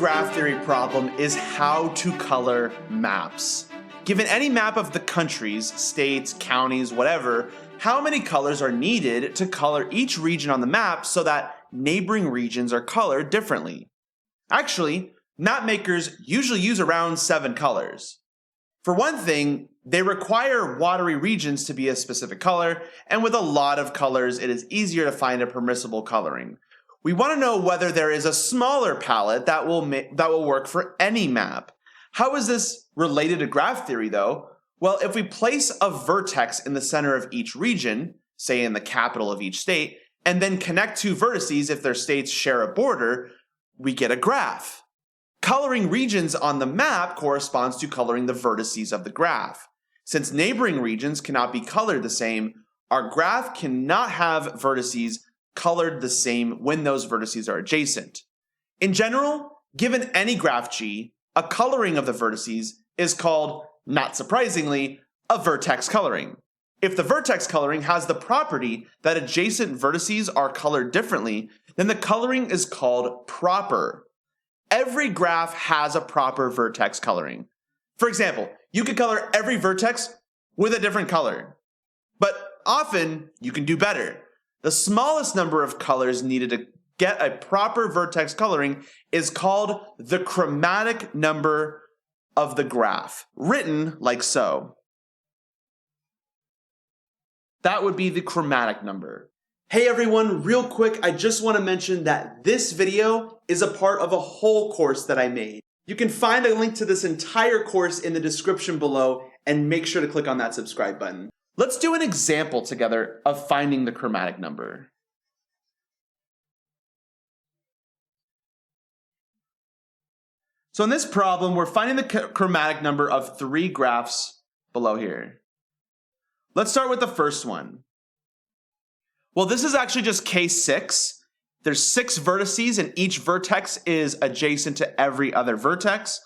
graph theory problem is how to color maps. Given any map of the countries, states, counties, whatever, how many colors are needed to color each region on the map so that neighboring regions are colored differently? Actually, map makers usually use around 7 colors. For one thing, they require watery regions to be a specific color, and with a lot of colors, it is easier to find a permissible coloring. We want to know whether there is a smaller palette that will work for any map. How is this related to graph theory though? Well, if we place a vertex in the center of each region, say in the capital of each state, and then connect two vertices if their states share a border, we get a graph. Coloring regions on the map corresponds to coloring the vertices of the graph. Since neighboring regions cannot be colored the same, our graph cannot have vertices colored the same when those vertices are adjacent. In general, given any graph G, a coloring of the vertices is called, not surprisingly, a vertex coloring. If the vertex coloring has the property that adjacent vertices are colored differently, then the coloring is called proper. Every graph has a proper vertex coloring. For example, you could color every vertex with a different color, but often you can do better. The smallest number of colors needed to get a proper vertex coloring is called the chromatic number of the graph, written like so. That would be the chromatic number. Hey everyone, real quick, I just want to mention that this video is a part of a whole course that I made. You can find a link to this entire course in the description below and make sure to click on that subscribe button. Let's do an example together of finding the chromatic number. So in this problem, we're finding the chromatic number of 3 graphs below here. Let's start with the first one. Well, this is actually just case 6. There's 6 vertices and each vertex is adjacent to every other vertex.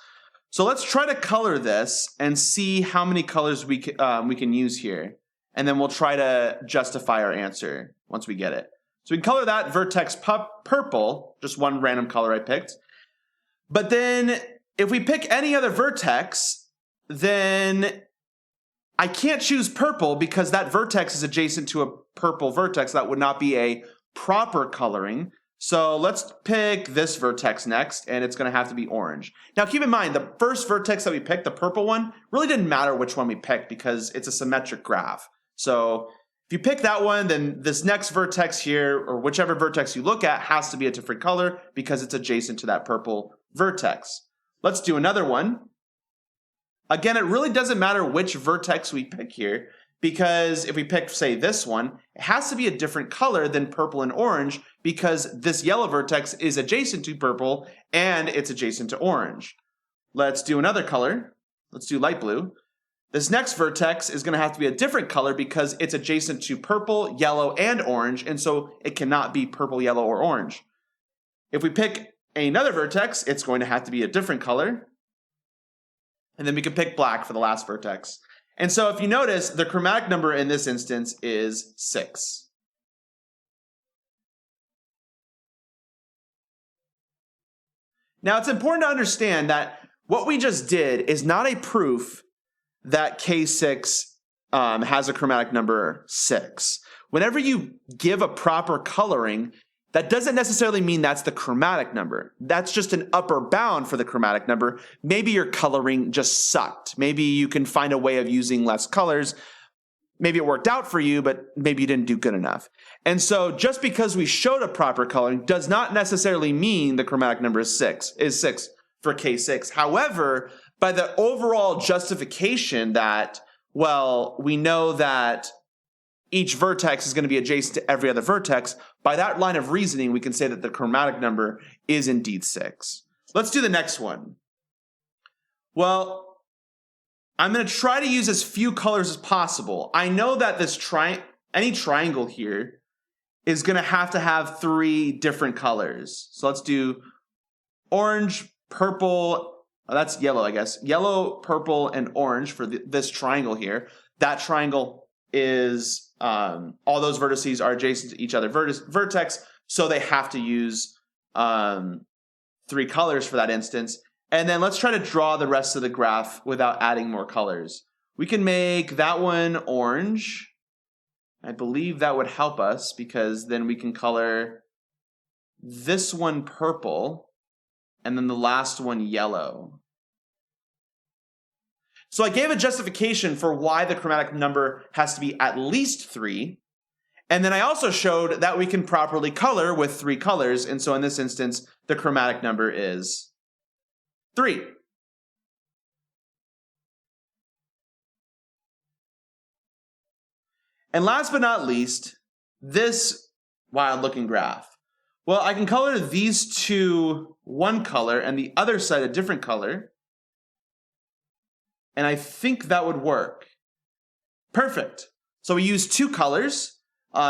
So let's try to color this and see how many colors we can use here. And then we'll try to justify our answer once we get it. So we can color that vertex purple, just one random color I picked. But then if we pick any other vertex, then I can't choose purple because that vertex is adjacent to a purple vertex. That would not be a proper coloring. So let's pick this vertex next, and it's going to have to be orange. Now keep in mind, the first vertex that we picked, the purple one, really didn't matter which one we picked because it's a symmetric graph. So if you pick that one, then this next vertex here, or whichever vertex you look at, has to be a different color because it's adjacent to that purple vertex. Let's do another one. Again, it really doesn't matter which vertex we pick here because if we pick, say, this one, it has to be a different color than purple and orange because this yellow vertex is adjacent to purple and it's adjacent to orange. Let's do another color. Let's do light blue. This next vertex is going to have to be a different color because it's adjacent to purple, yellow, and orange, and so it cannot be purple, yellow, or orange. If we pick another vertex, it's going to have to be a different color. And then we can pick black for the last vertex. And so if you notice, the chromatic number in this instance is 6. Now it's important to understand that what we just did is not a proof that K6 has a chromatic number 6. Whenever you give a proper coloring, that doesn't necessarily mean that's the chromatic number. That's just an upper bound for the chromatic number. Maybe your coloring just sucked. Maybe you can find a way of using less colors. Maybe it worked out for you, but maybe you didn't do good enough. And so just because we showed a proper coloring does not necessarily mean the chromatic number is 6 for K6. However, by the overall justification that, well, we know that each vertex is going to be adjacent to every other vertex, by that line of reasoning, we can say that the chromatic number is indeed 6. Let's do the next one. Well, I'm going to try to use as few colors as possible. I know that this any triangle here is going to have 3 different colors. So let's do orange, purple, that's yellow, I guess. Yellow, purple, and orange for this triangle here. That triangle is all those vertices are adjacent to each other vertex, so they have to use 3 colors for that instance. And then let's try to draw the rest of the graph without adding more colors. We can make that one orange. I believe that would help us because then we can color this one purple and then the last one yellow. So I gave a justification for why the chromatic number has to be at least 3. And then I also showed that we can properly color with 3 colors. And so in this instance, the chromatic number is 3. And last but not least, this wild looking graph. Well, I can color these two one color and the other side a different color. And I think that would work. Perfect. So we use 2 colors.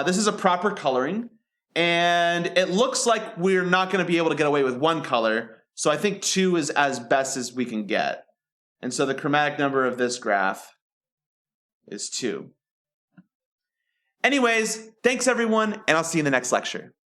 This is a proper coloring. And it looks like we're not going to be able to get away with 1 color. So I think 2 is as best as we can get. And so the chromatic number of this graph is 2. Anyways, thanks everyone, and I'll see you in the next lecture.